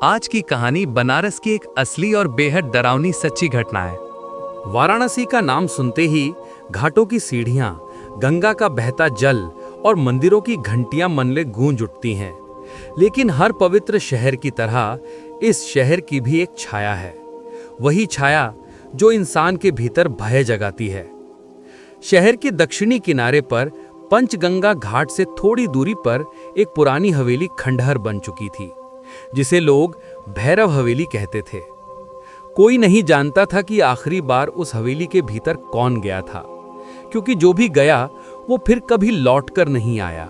आज की कहानी बनारस की एक असली और बेहद डरावनी सच्ची घटना है। वाराणसी का नाम सुनते ही घाटों की सीढ़ियां, गंगा का बहता जल और मंदिरों की घंटियां मन में गूंज उठती हैं। लेकिन हर पवित्र शहर की तरह इस शहर की भी एक छाया है, वही छाया जो इंसान के भीतर भय जगाती है। शहर के दक्षिणी किनारे पर पंचगंगा घाट से थोड़ी दूरी पर एक पुरानी हवेली खंडहर बन चुकी थी, जिसे लोग भैरव हवेली कहते थे। कोई नहीं जानता था कि आखिरी बार उस हवेली के भीतर कौन गया था, क्योंकि जो भी गया वो फिर कभी लौटकर नहीं आया।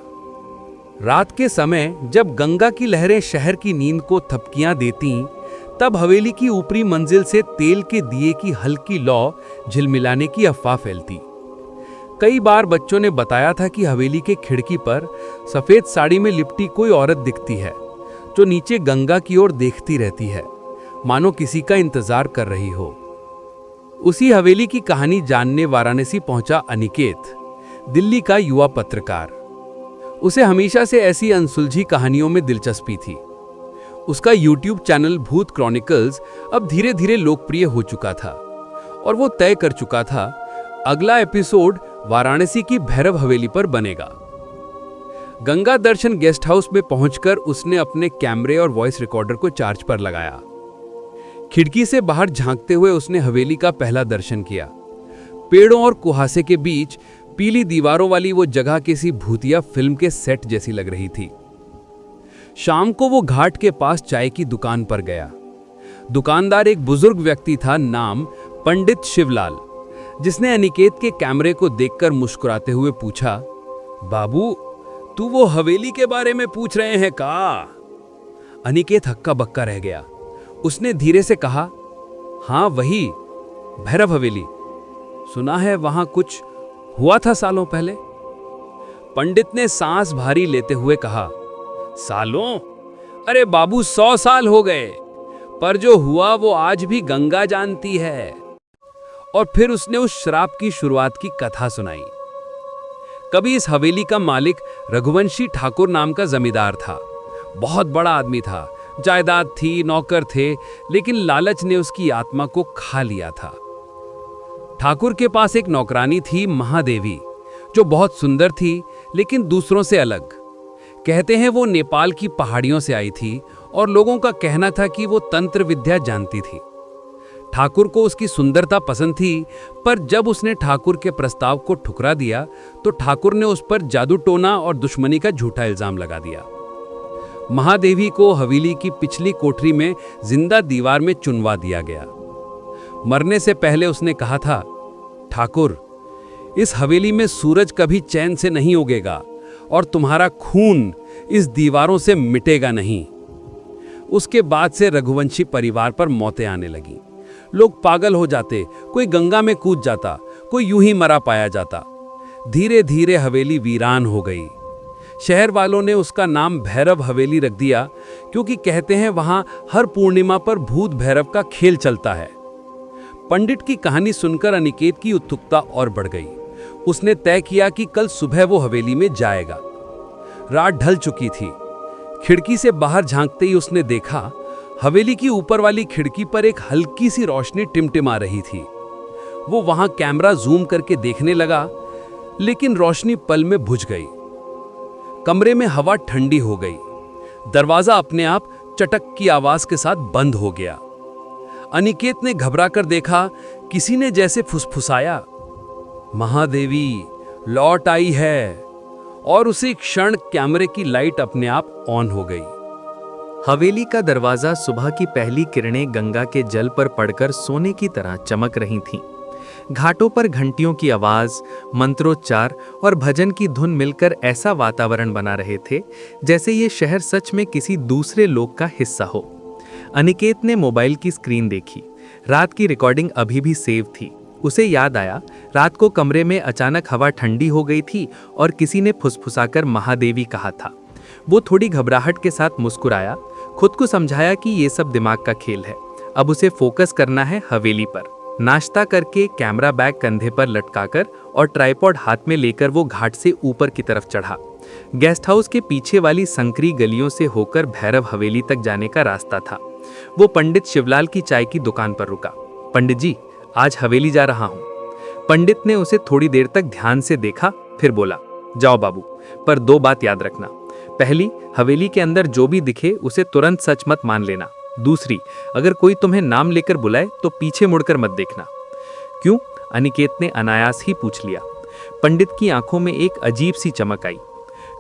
रात के समय जब गंगा की लहरें शहर की नींद को थपकियां देती, तब हवेली की ऊपरी मंजिल से तेल के दिए की हल्की लौ झिलमिलाने की अफवाह फैलती। कई बार बच्चों ने बताया था कि हवेली के खिड़की पर सफेद साड़ी में लिपटी कोई औरत दिखती है, जो नीचे गंगा की ओर देखती रहती है, मानो किसी का इंतजार कर रही हो। उसी हवेली की कहानी जानने वाराणसी पहुंचा अनिकेत, दिल्ली का युवा पत्रकार। उसे हमेशा से ऐसी अनसुलझी कहानियों में दिलचस्पी थी। उसका यूट्यूब चैनल भूत क्रॉनिकल्स अब धीरे धीरे लोकप्रिय हो चुका था और वो तय कर चुका था अगला एपिसोड वाराणसी की भैरव हवेली पर बनेगा। गंगा दर्शन गेस्ट हाउस में पहुंचकर उसने अपने कैमरे और वॉइस रिकॉर्डर को चार्ज पर लगाया। खिड़की से बाहर झांकते हुए उसने हवेली का पहला दर्शन किया। पेड़ों और कुहासे के बीच पीली दीवारों वाली वो जगह किसी भूतिया फिल्म के सेट जैसी लग रही थी। शाम को वो घाट के पास चाय की दुकान पर गया। दुकानदार एक बुजुर्ग व्यक्ति था, नाम पंडित शिवलाल, जिसने अनिकेत के कैमरे को देखकर मुस्कुराते हुए पूछा, बाबू, तू वो हवेली के बारे में पूछ रहे हैं का? अनिकेत हक्का बक्का रह गया। उसने धीरे से कहा, हाँ वही भैरव हवेली। सुना है वहां कुछ हुआ था सालों पहले। पंडित ने सांस भारी लेते हुए कहा, सालों? अरे बाबू, 100 साल हो गए, पर जो हुआ वो आज भी गंगा जानती है। और फिर उसने उस श्राप की शुरुआत की कथा सुनाई। कभी इस हवेली का मालिक रघुवंशी ठाकुर नाम का जमींदार था। बहुत बड़ा आदमी था, जायदाद थी, नौकर थे, लेकिन लालच ने उसकी आत्मा को खा लिया था। ठाकुर के पास एक नौकरानी थी, महादेवी, जो बहुत सुंदर थी लेकिन दूसरों से अलग। कहते हैं वो नेपाल की पहाड़ियों से आई थी और लोगों का कहना था कि वो तंत्र विद्या जानती थी। ठाकुर को उसकी सुंदरता पसंद थी, पर जब उसने ठाकुर के प्रस्ताव को ठुकरा दिया तो ठाकुर ने उस पर जादू टोना और दुश्मनी का झूठा इल्जाम लगा दिया। महादेवी को हवेली की पिछली कोठरी में जिंदा दीवार में चुनवा दिया गया। मरने से पहले उसने कहा था, ठाकुर, इस हवेली में सूरज कभी चैन से नहीं उगेगा और तुम्हारा खून इस दीवारों से मिटेगा नहीं। उसके बाद से रघुवंशी परिवार पर मौतें आने लगी। लोग पागल हो जाते, कोई गंगा में कूद जाता, कोई यूं ही मरा पाया जाता। धीरे धीरे हवेली वीरान हो गई। शहर वालों ने उसका नाम भैरव हवेली रख दिया, क्योंकि कहते हैं वहां हर पूर्णिमा पर भूत भैरव का खेल चलता है। पंडित की कहानी सुनकर अनिकेत की उत्सुकता और बढ़ गई। उसने तय किया कि कल सुबह वो हवेली में जाएगा। रात ढल चुकी थी। खिड़की से बाहर झांकते ही उसने देखा, हवेली की ऊपर वाली खिड़की पर एक हल्की सी रोशनी टिमटिमा रही थी। वो वहां कैमरा जूम करके देखने लगा, लेकिन रोशनी पल में बुझ गई। कमरे में हवा ठंडी हो गई। दरवाजा अपने आप चटक की आवाज के साथ बंद हो गया। अनिकेत ने घबराकर देखा, किसी ने जैसे फुसफुसाया, महादेवी लौट आई है। और उसी क्षण कैमरे की लाइट अपने आप ऑन हो गई। हवेली का दरवाजा सुबह की पहली किरणें गंगा के जल पर पड़कर सोने की तरह चमक रही थीं। घाटों पर घंटियों की आवाज, मंत्रोच्चार और भजन की धुन मिलकर ऐसा वातावरण बना रहे थे जैसे ये शहर सच में किसी दूसरे लोक का हिस्सा हो। अनिकेत ने मोबाइल की स्क्रीन देखी। रात की रिकॉर्डिंग अभी भी सेव थी। उसे याद आया, रात को कमरे में अचानक हवा ठंडी हो गई थी और किसी ने फुसफुसाकर महादेवी कहा था। वो थोड़ी घबराहट के साथ मुस्कुराया, खुद को समझाया कि ये सब दिमाग का खेल है, अब उसे फोकस करना है हवेली पर। नाश्ता करके कैमरा बैग कंधे पर लटकाकर और ट्राइपॉड हाथ में लेकर वो घाट से ऊपर की तरफ चढ़ा। गेस्ट हाउस के पीछे वाली संकरी गलियों से होकर भैरव हवेली तक जाने का रास्ता था। वो पंडित शिवलाल की चाय की दुकान पर रुका। पंडित जी, आज हवेली जा रहा हूँ। पंडित ने उसे थोड़ी देर तक ध्यान से देखा, फिर बोला, जाओ बाबू, पर 2 बात याद रखना। पहली, हवेली के अंदर जो भी दिखे उसे तुरंत सच मत मान लेना। दूसरी, अगर कोई तुम्हें नाम लेकर बुलाए तो पीछे मुड़कर मत देखना। क्यों? अनिकेत ने अनायास ही पूछ लिया। पंडित की आंखों में एक अजीब सी चमक आई।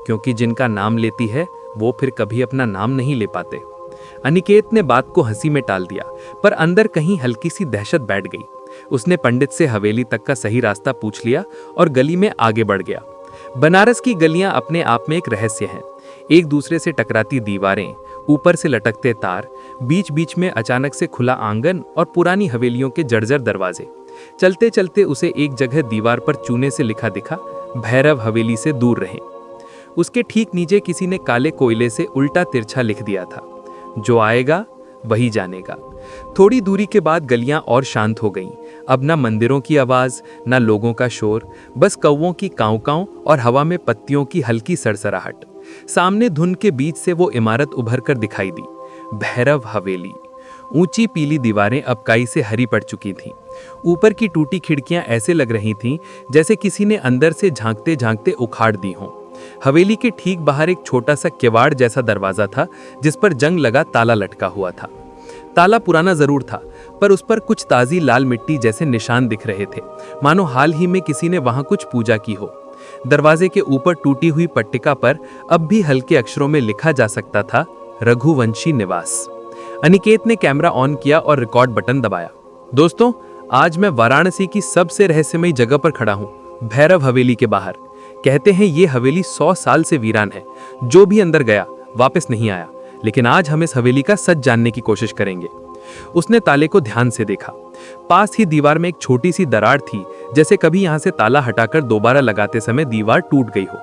क्योंकि जिनका नाम लेती है वो फिर कभी अपना नाम नहीं ले पाते। अनिकेत ने बात को हंसी में टाल दिया, पर अंदर कहीं हल्की सी दहशत बैठ गई। उसने पंडित से हवेली तक का सही रास्ता पूछ लिया और गली में आगे बढ़ गया। बनारस की गलियां अपने आप में एक रहस्य हैं। एक दूसरे से टकराती दीवारें, ऊपर से लटकते तार, बीच बीच में अचानक से खुला आंगन और पुरानी हवेलियों के जर्जर दरवाजे। चलते चलते उसे एक जगह दीवार पर चूने से लिखा दिखा, भैरव हवेली से दूर रहें। उसके ठीक नीचे किसी ने काले कोयले से उल्टा तिरछा लिख दिया था, जो आएगा वही जानेगा। थोड़ी दूरी के बाद गलियां और शांत हो गईं। अब ना मंदिरों की आवाज, ना लोगों का शोर, बस कौवों की कांव कांव और हवा में पत्तियों की हल्की सरसराहट। सामने धुंध के बीच से वो इमारत उभर कर दिखाई दी, भैरव हवेली। ऊंची पीली दीवारें अब काई से हरी पड़ चुकी थीं। ऊपर की टूटी खिड़कियां ऐसे लग रही थीं जैसे किसी ने अंदर से झांकते झांकते उखाड़ दी हों। हवेली के ठीक बाहर एक छोटा सा किवाड़ जैसा दरवाजा था, जिस पर जंग लगा ताला लटका हुआ था। ताला पुराना जरूर था, पर उस पर कुछ ताजी लाल मिट्टी जैसे निशान दिख रहे थे, मानो हाल ही में किसी ने वहां कुछ पूजा की हो। दरवाजे के ऊपर टूटी हुई पट्टिका पर अब भी हल्के अक्षरों में लिखा जा सकता था, रघुवंशी निवास। अनिकेत ने कैमरा ऑन किया और रिकॉर्ड बटन दबाया। दोस्तों, आज मैं वाराणसी की सबसे रहस्यमयी जगह पर खड़ा हूं, भैरव हवेली के बाहर। कहते हैं ये हवेली 100 साल से वीरान है। जो भी अंदर गया वापस नहीं आया। लेकिन आज हम इस हवेली का सच जानने की कोशिश करेंगे। उसने ताले को ध्यान से देखा। पास ही दीवार में एक छोटी सी दरार थी, जैसे कभी यहां से ताला हटाकर दोबारा लगाते समय दीवार टूट गई हो।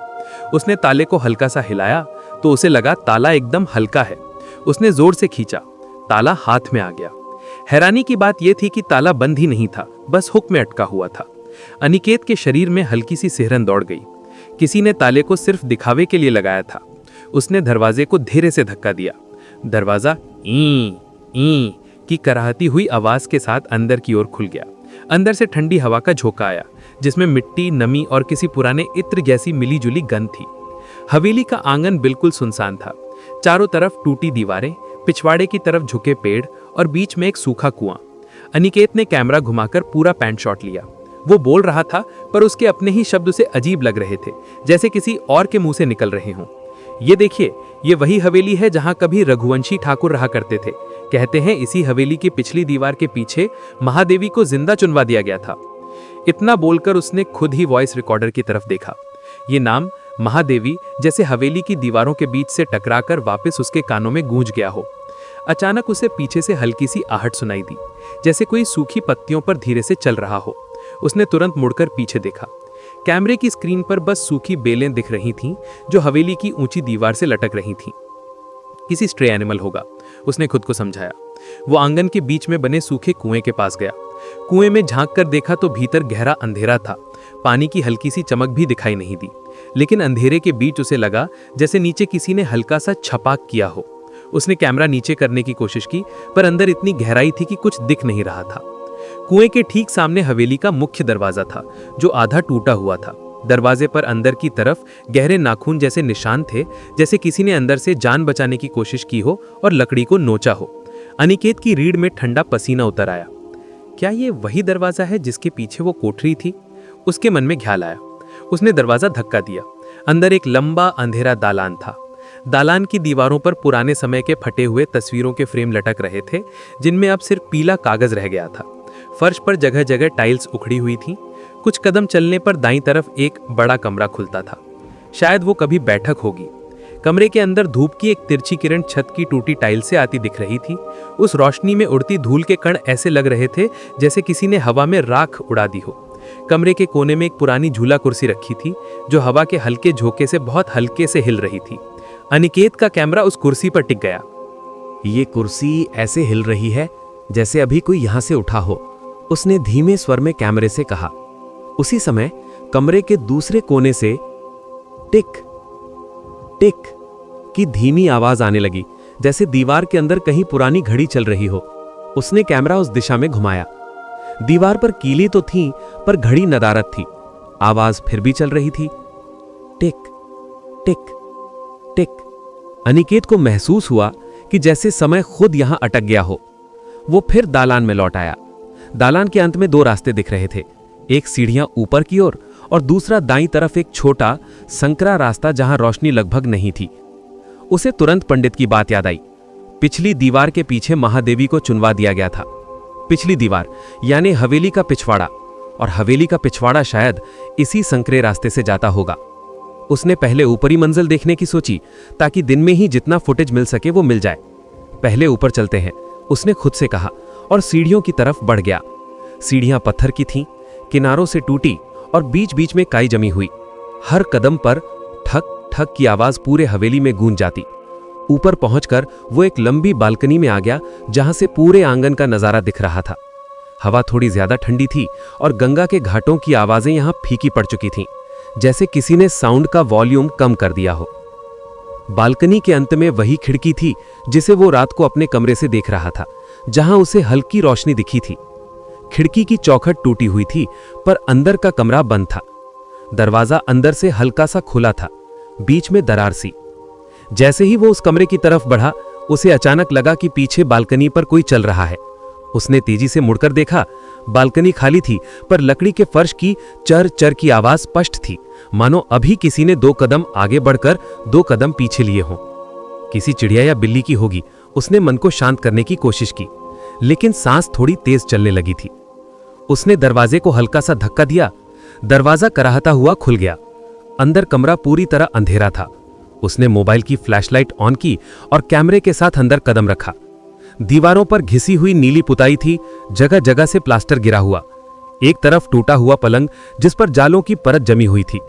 उसने ताले को हल्का सा हिलाया तो उसे लगा ताला एकदम हल्का है। उसने जोर से खींचा, ताला हाथ में आ गया। हैरानी की बात यह थी कि ताला बंद ही नहीं था, बस हुक में अटका हुआ था। अनिकेत के शरीर में हल्की सी सिहरन दौड़ गई। किसी ने ताले को सिर्फ दिखावे के लिए लगाया था। उसने दरवाजे को धीरे से धक्का दिया। दरवाजा ई की कराहती हुई आवाज के साथ अंदर की ओर खुल गया। अंदर से ठंडी हवा का झोंका आया, जिसमें मिट्टी, नमी और किसी पुराने इत्र जैसी मिलीजुली गंध थी। हवेली का आंगन बिल्कुल सुनसान था। चारों तरफ टूटी दीवारें, पिछवाड़े की तरफ झुके पेड़ और बीच में एक सूखा कुआं। अनिकेत ने कैमरा घुमाकर पूरा पैंट शॉट लिया। वो बोल रहा था, पर उसके अपने ही शब्द उसे अजीब लग रहे थे, जैसे किसी और के मुंह से निकल रहे हों। ये देखिए, ये वही हवेली है जहां कभी रघुवंशी ठाकुर रहा करते थे। कहते हैं इसी हवेली की पिछली दीवार के पीछे महादेवी को जिंदा चुनवा दिया गया था। इतना बोलकर उसने खुद ही वॉइस रिकॉर्डर की तरफ देखा। ये नाम महादेवी जैसे हवेली की दीवारों के बीच से टकराकर वापस उसके कानों में गूंज गया हो। अचानक उसे पीछे से हल्की सी आहट सुनाई दी, जैसे कोई सूखी पत्तियों पर धीरे से चल रहा हो। उसने तुरंत मुड़कर पीछे देखा। कैमरे की स्क्रीन पर बस सूखी बेलें दिख रही थीं, जो हवेली की ऊंची दीवार से लटक रही थीं। किसी स्ट्रे एनिमल होगा, उसने खुद को समझाया। वो आंगन के बीच में बने सूखे कुएं के पास गया। कुएं में झांक कर देखा तो भीतर गहरा अंधेरा था। पानी की हल्की सी चमक भी दिखाई नहीं दी, लेकिन अंधेरे के बीच उसे लगा जैसे नीचे किसी ने हल्का सा छपाक किया हो। उसने कैमरा नीचे करने की कोशिश की, पर अंदर इतनी गहराई थी कि कुछ दिख नहीं रहा था। कुएं के ठीक सामने हवेली का मुख्य दरवाजा था, जो आधा टूटा हुआ था। दरवाजे पर अंदर की तरफ गहरे नाखून जैसे निशान थे, जैसे किसी ने अंदर से जान बचाने की कोशिश की हो और लकड़ी को नोचा हो। अनिकेत की रीढ़ में ठंडा पसीना उतर आया। क्या ये वही दरवाजा है जिसके पीछे वो कोठरी थी? उसके मन में ख्याल आया। उसने दरवाजा धक्का दिया। अंदर एक लंबा अंधेरा दालान था। दालान की दीवारों पर पुराने समय के फटे हुए तस्वीरों के फ्रेम लटक रहे थे, जिनमें अब सिर्फ पीला कागज रह गया था। फर्श पर जगह जगह टाइल्स उखड़ी हुई थीं। कुछ कदम चलने पर दाईं तरफ एक बड़ा कमरा खुलता था। शायद वो कभी बैठक होगी। कमरे के अंदर धूप की एक तिरछी किरण छत की टूटी टाइल से आती दिख रही थी। उस रोशनी में उड़ती धूल के कण ऐसे लग रहे थे जैसे किसी ने हवा में राख उड़ा दी हो। कमरे के कोने में एक पुरानी झूला कुर्सी रखी थी, जो हवा के हल्के झोंके से बहुत हल्के से हिल रही थी। अनिकेत का कैमरा उस कुर्सी पर टिक गया। ये कुर्सी ऐसे हिल रही है जैसे अभी कोई यहां से उठा हो। उसने धीमे स्वर में कैमरे से कहा। उसी समय कमरे के दूसरे कोने से टिक टिक की धीमी आवाज आने लगी, जैसे दीवार के अंदर कहीं पुरानी घड़ी चल रही हो। उसने कैमरा उस दिशा में घुमाया। दीवार पर कीली तो थी, पर घड़ी नदारद थी। आवाज फिर भी चल रही थी, टिक टिक टिक। अनिकेत को महसूस हुआ कि जैसे समय खुद यहां अटक गया हो। वो फिर दालान में लौट आया। दालान के अंत में दो रास्ते दिख रहे थे, एक सीढ़ियां ऊपर की ओर और दूसरा दाईं तरफ एक छोटा संकरा रास्ता जहां रोशनी लगभग नहीं थी। उसे तुरंत पंडित की बात याद आई। पिछली दीवार के पीछे महादेवी को चुनवा दिया गया था। पिछली दीवार यानी हवेली का पिछवाड़ा, और हवेली का पिछवाड़ा शायद इसी संकरे रास्ते से जाता होगा। उसने पहले ऊपरी मंजिल देखने की सोची, ताकि दिन में ही जितना फुटेज मिल सके वो मिल जाए। पहले ऊपर चलते हैं, उसने खुद से कहा, और सीढ़ियों की तरफ बढ़ गया। सीढ़ियां पत्थर की थीं, किनारों से टूटी और बीच बीच में काई जमी हुई। हर कदम पर ठक ठक की आवाज पूरे हवेली में गूंज जाती। ऊपर पहुंचकर वो एक लंबी बालकनी में आ गया, जहां से पूरे आंगन का नजारा दिख रहा था। हवा थोड़ी ज्यादा ठंडी थी और गंगा के घाटों की आवाजें यहां फीकी पड़ चुकी थीं, जैसे किसी ने साउंड का वॉल्यूम कम कर दिया हो। बालकनी के अंत में वही खिड़की थी जिसे वो रात को अपने कमरे से देख रहा था, जहां उसे हल्की रोशनी दिखी थी। खिड़की की चौखट टूटी हुई थी, पर अंदर का कमरा बंद था। दरवाजा अंदर से हल्का सा खुला था, बीच में दरार सी। जैसे ही वो उस कमरे की तरफ बढ़ा, उसे अचानक लगा कि पीछे बालकनी पर कोई चल रहा है। उसने तेजी से मुड़कर देखा। बालकनी खाली थी, पर लकड़ी के फर्श की चर चर की आवाज स्पष्ट थी, मानो अभी किसी ने 2 कदम आगे बढ़कर 2 कदम पीछे लिए हों। किसी चिड़िया या बिल्ली की होगी। उसने मन को शांत करने की कोशिश की, लेकिन सांस थोड़ी तेज चलने लगी थी। उसने दरवाजे को हल्का सा धक्का दिया। दरवाजा कराहता हुआ खुल गया। अंदर कमरा पूरी तरह अंधेरा था। उसने मोबाइल की फ्लैशलाइट ऑन की और कैमरे के साथ अंदर कदम रखा। दीवारों पर घिसी हुई नीली पुताई थी, जगह जगह से प्लास्टर गिरा हुआ। एक तरफ टूटा हुआ पलंग जिस पर जालों की परत जमी हुई थी।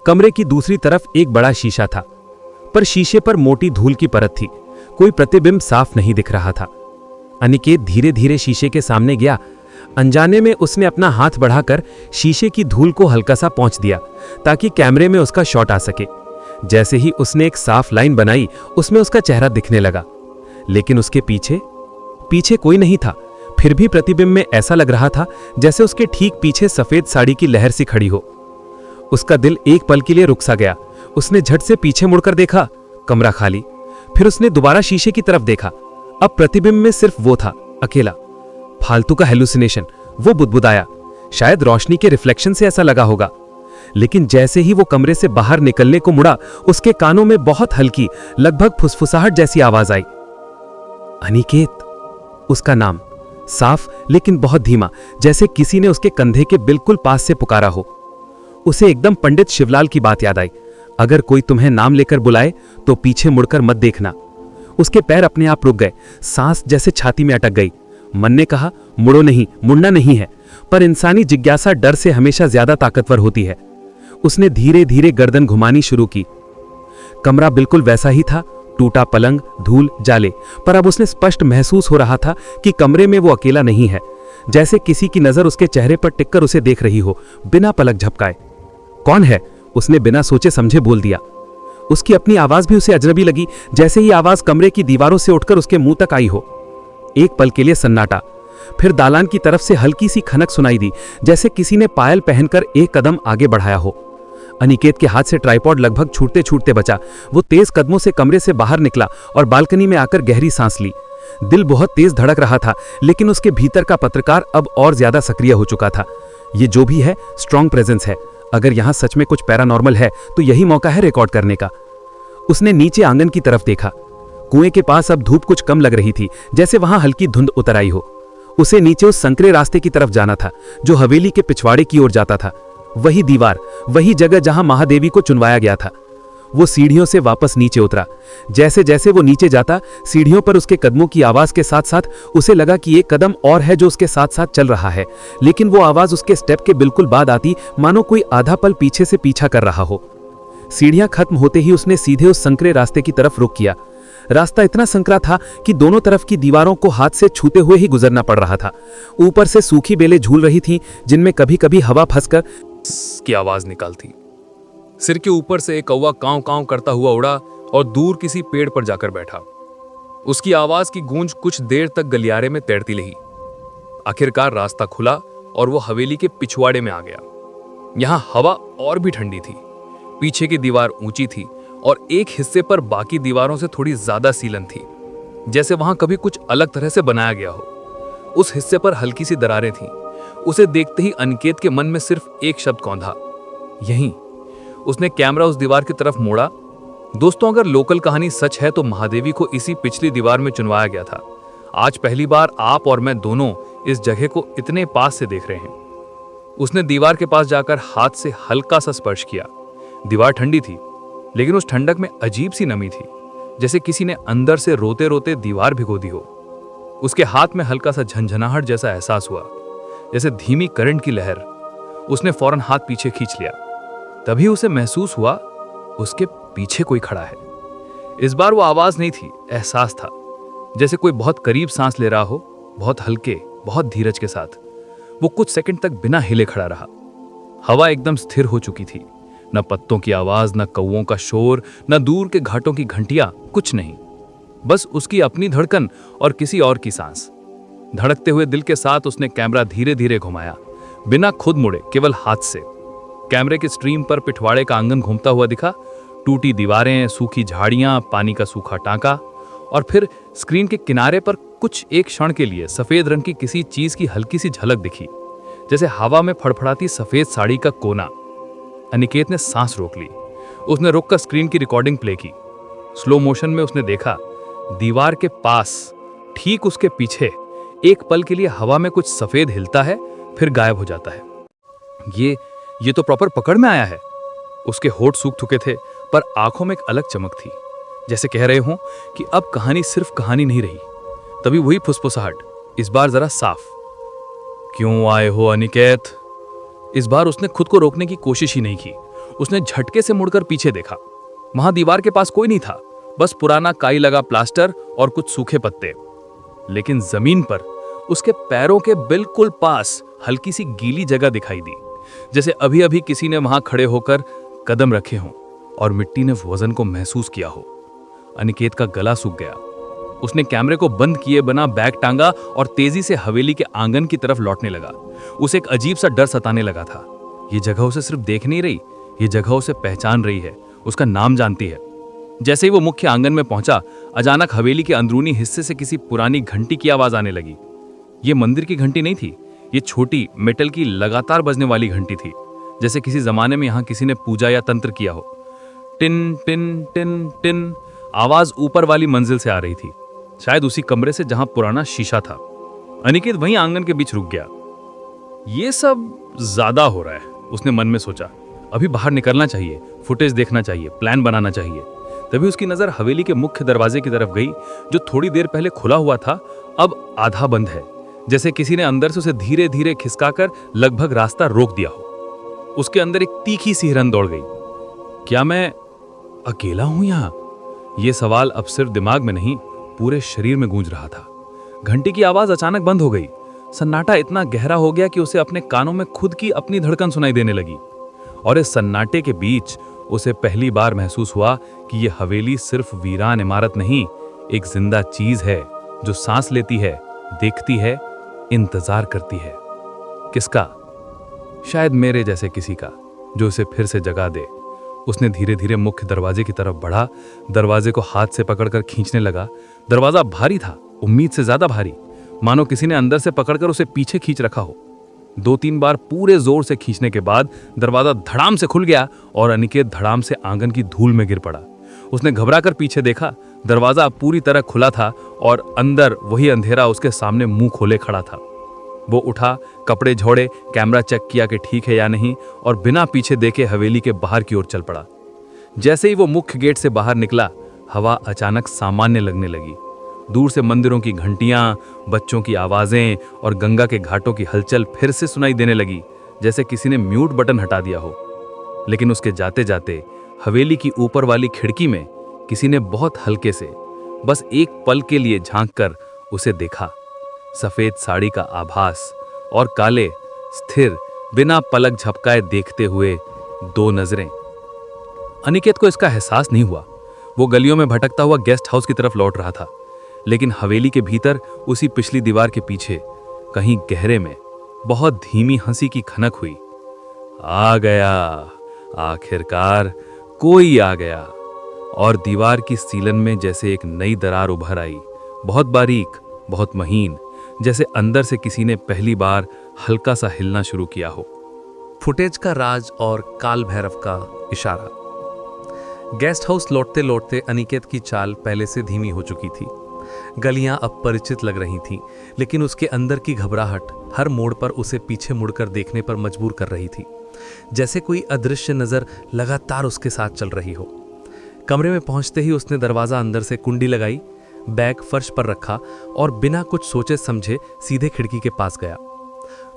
कमरे की दूसरी तरफ एक बड़ा शीशा था, पर शीशे पर मोटी धूल की परत थी। कोई प्रतिबिंब साफ नहीं दिख रहा था। अनिकेत धीरे धीरे शीशे के सामने गया। अनजाने में उसने अपना हाथ बढ़ाकर शीशे की धूल को हल्का सा पोंछ दिया, ताकि कैमरे में उसका शॉट आ सके। जैसे ही उसने एक साफ लाइन बनाई, उसमें उसका चेहरा दिखने लगा, लेकिन उसके पीछे कोई नहीं था। फिर भी प्रतिबिंब में ऐसा लग रहा था जैसे उसके ठीक पीछे सफेद साड़ी की लहर सी खड़ी हो। उसका दिल एक पल के लिए रुक सा गया। उसने झट से पीछे मुड़कर देखा, कमरा खाली। फिर उसने दोबारा शीशे की तरफ देखा। अब प्रतिबिंब में सिर्फ वो था, अकेला। फालतू का हेलुसिनेशन, वो बुदबुदाया। शायद रोशनी के रिफ्लेक्शन से ऐसा लगा होगा। लेकिन जैसे ही वो कमरे से बाहर निकलने को मुड़ा, उसके कानों में बहुत हल्की, लगभग फुसफुसाहट जैसी आवाज आई। अनिकेत, उसका नाम, साफ लेकिन बहुत धीमा, जैसे किसी ने उसके कंधे के बिल्कुल पास से पुकारा हो। उसे एकदम पंडित शिवलाल की बात याद आई, अगर कोई तुम्हें नाम लेकर बुलाए तो पीछे मुड़कर मत देखना। उसके पैर अपने आप रुक गए, सांस जैसे छाती में अटक गई। मन ने कहा, मुड़ो नहीं, मुड़ना नहीं है, पर इंसानी जिज्ञासा डर से हमेशा ज्यादा ताकतवर होती है। उसने धीरे धीरे गर्दन घुमानी शुरू की। कमरा बिल्कुल वैसा ही था, टूटा पलंग, धूल, जाले, पर अब उसने स्पष्ट महसूस हो रहा था कि कमरे में वो अकेला नहीं है, जैसे किसी की नजर उसके चेहरे पर टिककर उसे देख रही हो, बिना पलक झपकाए। कौन है? उसने बिना सोचे समझे बोल दिया। उसकी अपनी आवाज भी उसे अजनबी लगी, जैसे ही आवाज कमरे की दीवारों से उठकर उसके मुंह तक आई हो। एक पल के लिए सन्नाटा, फिर दालान की तरफ से हल्की सी खनक सुनाई दी, जैसे किसी ने पायल पहनकर एक कदम आगे बढ़ाया हो। अनिकेत के हाथ से ट्राइपॉड लगभग छूटते छूटते बचा। वो तेज कदमों से कमरे से बाहर निकला और बालकनी में आकर गहरी सांस ली। दिल बहुत तेज धड़क रहा था, लेकिन उसके भीतर का पत्रकार अब और ज्यादा सक्रिय हो चुका था। ये जो भी है, स्ट्रॉन्ग प्रेजेंस है। अगर यहां सच में कुछ पैरानॉर्मल है तो यही मौका है रिकॉर्ड करने का। उसने नीचे आंगन की तरफ देखा। कुएं के पास अब धूप कुछ कम लग रही थी, जैसे वहां हल्की धुंध उतर आई हो। उसे नीचे उस संकरे रास्ते की तरफ जाना था जो हवेली के पिछवाड़े की ओर जाता था। वही दीवार, वही जगह जहां महादेवी को चुनवाया गया था। वो सीढ़ियों से वापस नीचे उतरा। जैसे जैसे वो नीचे जाता, सीढ़ियों पर उसके कदमों की आवाज के साथ साथ उसे लगा कि एक कदम और है जो उसके साथ साथ चल रहा है, लेकिन वो आवाज उसके स्टेप के बिल्कुल बाद आती, मानो कोई आधा पल पीछे से पीछा कर रहा हो। सीढ़ियां खत्म होते ही उसने सीधे उस संकरे रास्ते की तरफ रुख किया। रास्ता इतना संकरा था कि दोनों तरफ की दीवारों को हाथ से छूते हुए ही गुजरना पड़ रहा था। ऊपर से सूखी बेलें झूल रही थीं, जिनमें कभी कभी हवा फंसकर की आवाज निकालती। सिर के ऊपर से एक कौवा कांव कांव करता हुआ उड़ा और दूर किसी पेड़ पर जाकर बैठा। उसकी आवाज की गूंज कुछ देर तक गलियारे में तैरती रही। आखिरकार रास्ता खुला और वो हवेली के पिछवाड़े में आ गया। यहां हवा और भी ठंडी थी। पीछे की दीवार ऊंची थी और एक हिस्से पर बाकी दीवारों से थोड़ी ज्यादा सीलन थी, जैसे वहां कभी कुछ अलग तरह से बनाया गया हो। उस हिस्से पर हल्की सी दरारें थीं। उसे देखते ही अनिकेत के मन में सिर्फ एक शब्द कौंधा, यहीं। उसने कैमरा उस दीवार की तरफ मोड़ा। दोस्तों, अगर लोकल कहानी सच है तो महादेवी को इसी पिछली दीवार में चुनवाया गया था। आज पहली बार आप और मैं दोनों इस जगह को इतने पास से देख रहे हैं। उसने दीवार के पास जाकर हाथ से हल्का सा स्पर्श किया। दीवार ठंडी थी, लेकिन उस ठंडक में अजीब सी नमी थी, जैसे किसी ने अंदर से रोते रोते दीवार भिगो दी हो। उसके हाथ में हल्का सा झंझनाहट जैसा एहसास हुआ, जैसे धीमी करंट की लहर। उसने फौरन हाथ पीछे खींच लिया। तभी उसे महसूस हुआ उसके पीछे कोई खड़ा है। इस बार वो आवाज नहीं थी, एहसास था, जैसे कोई बहुत करीब सांस ले रहा हो, बहुत हल्के, बहुत धीरज के साथ। वो कुछ सेकंड तक बिना हिले खड़ा रहा। हवा एकदम स्थिर हो चुकी थी। न पत्तों की आवाज, न कौवों का शोर, न दूर के घाटों की घंटियां, कुछ नहीं। बस उसकी अपनी धड़कन और किसी और की सांस। धड़कते हुए दिल के साथ उसने कैमरा धीरे धीरे घुमाया, बिना खुद मुड़े, केवल हाथ से। कैमरे की स्ट्रीम पर पिछवाड़े का आंगन घूमता हुआ दिखा। टूटी दीवारें, सूखी झाड़ियां, पानी का सूखा टांका, और फिर स्क्रीन के किनारे पर कुछ एक क्षण के लिए सफेद रंग की किसी चीज की हल्की सी झलक दिखी, जैसे हवा में फड़फड़ाती सफेद साड़ी का कोना। अनिकेत ने सांस रोक ली। उसने रुककर स्क्रीन की रिकॉर्डिंग प्ले की। स्लो मोशन में उसने देखा, दीवार के पास, ठीक उसके पीछे, एक पल के लिए हवा में कुछ सफेद हिलता है, फिर गायब हो जाता है। ये तो प्रॉपर पकड़ में आया है। उसके होठ सूख चुके थे, पर आंखों में एक अलग चमक थी, जैसे कह रहे हों कि अब कहानी सिर्फ कहानी नहीं रही। तभी वही फुसफुसाहट, इस बार जरा साफ। क्यों आए हो अनिकेत? इस बार उसने खुद को रोकने की कोशिश ही नहीं की। उसने झटके से मुड़कर पीछे देखा। वहां दीवार के पास कोई नहीं था, बस पुराना काई लगा प्लास्टर और कुछ सूखे पत्ते। लेकिन जमीन पर उसके पैरों के बिल्कुल पास हल्की सी गीली जगह दिखाई दी, जैसे अभी अभी किसी ने वहां खड़े होकर कदम रखे हों और मिट्टी ने वजन को महसूस किया हो। अनिकेत का गला सूख गया। उसने कैमरे को बंद किए बिना बैग टांगा और तेजी से हवेली के आंगन की तरफ लौटने लगा। उसे एक अजीब सा डर सताने लगा था। ये जगह उसे सिर्फ देख नहीं रही, ये जगह उसे पहचान रही है, उसका नाम जानती है। जैसे ही वो मुख्य आंगन में पहुंचा, अचानक हवेली के अंदरूनी हिस्से से किसी पुरानी घंटी की आवाज आने लगी। ये मंदिर की घंटी नहीं थी, ये छोटी मेटल की लगातार बजने वाली घंटी थी, जैसे किसी जमाने में यहां किसी ने पूजा या तंत्र किया हो। टिन टिन टिन टिन आवाज ऊपर वाली मंजिल से आ रही थी, शायद उसी कमरे से जहां पुराना शीशा था। अनिकेत वहीं आंगन के बीच रुक गया। ये सब ज्यादा हो रहा है, उसने मन में सोचा। अभी बाहर निकलना चाहिए, फुटेज देखना चाहिए, प्लान बनाना चाहिए। तभी उसकी नजर हवेली के मुख्य दरवाजे की तरफ गई, जो थोड़ी देर पहले खुला हुआ था, अब आधा बंद है, जैसे किसी ने अंदर से उसे धीरे धीरे खिसकाकर लगभग रास्ता रोक दिया हो। उसके अंदर एक तीखी सी हिरन दौड़ गई। क्या मैं अकेला हूं यहां? यह सवाल अब सिर्फ दिमाग में नहीं, पूरे शरीर में गूंज रहा था। घंटी की आवाज अचानक बंद हो गई। सन्नाटा इतना गहरा हो गया कि उसे अपने कानों में खुद की अपनी धड़कन सुनाई देने लगी। और इस सन्नाटे के बीच उसे पहली बार महसूस हुआ कि यह हवेली सिर्फ वीरान इमारत नहीं, एक जिंदा चीज है जो सांस लेती है, देखती है, इंतजार करती है। किसका? शायद मेरे जैसे किसी का, जो उसे फिर से जगा दे। उसने धीरे धीरे मुख्य दरवाजे की तरफ बढ़ा, दरवाजे को हाथ से पकड़कर खींचने लगा। दरवाजा भारी था, उम्मीद से ज्यादा भारी, मानो किसी ने अंदर से पकड़कर उसे पीछे खींच रखा हो। 2-3 बार पूरे जोर से खींचने के बाद दरवाजा धड़ाम से खुल गया और अनिकेत धड़ाम से आंगन की धूल में गिर पड़ा। उसने घबराकर पीछे देखा। दरवाजा पूरी तरह खुला था और अंदर वही अंधेरा उसके सामने मुंह खोले खड़ा था। वो उठा, कपड़े झोड़े, कैमरा चेक किया कि ठीक है या नहीं, और बिना पीछे देखे हवेली के बाहर की ओर चल पड़ा। जैसे ही वो मुख्य गेट से बाहर निकला, हवा अचानक सामान्य लगने लगी। दूर से मंदिरों की घंटियां, बच्चों की आवाजें और गंगा के घाटों की हलचल फिर से सुनाई देने लगी, जैसे किसी ने म्यूट बटन हटा दिया हो। लेकिन उसके जाते जाते हवेली की ऊपर वाली खिड़की में किसी ने बहुत हल्के से, बस एक पल के लिए झांककर उसे देखा। सफेद साड़ी का आभास और काले, स्थिर, बिना पलक झपकाए देखते हुए दो नजरें। अनिकेत को इसका एहसास नहीं हुआ। वो गलियों में भटकता हुआ गेस्ट हाउस की तरफ लौट रहा था, लेकिन हवेली के भीतर उसी पिछली दीवार के पीछे कहीं गहरे में बहुत धीमी हंसी की खनक हुई। आ गया, आखिरकार कोई आ गया। और दीवार की सीलन में जैसे एक नई दरार उभर आई, बहुत बारीक, बहुत महीन, जैसे अंदर से किसी ने पहली बार हल्का सा हिलना शुरू किया हो। फुटेज का राज और काल भैरव का इशारा। गेस्ट हाउस लौटते लौटते अनिकेत की चाल पहले से धीमी हो चुकी थी। गलियां अब परिचित लग रही थीं, लेकिन उसके अंदर की घबराहट हर मोड़ पर उसे पीछे मुड़कर देखने पर मजबूर कर रही थी, जैसे कोई अदृश्य नजर लगातार उसके साथ चल रही हो। कमरे में पहुंचते ही उसने दरवाजा अंदर से कुंडी लगाई, बैग फर्श पर रखा और बिना कुछ सोचे समझे सीधे खिड़की के पास गया।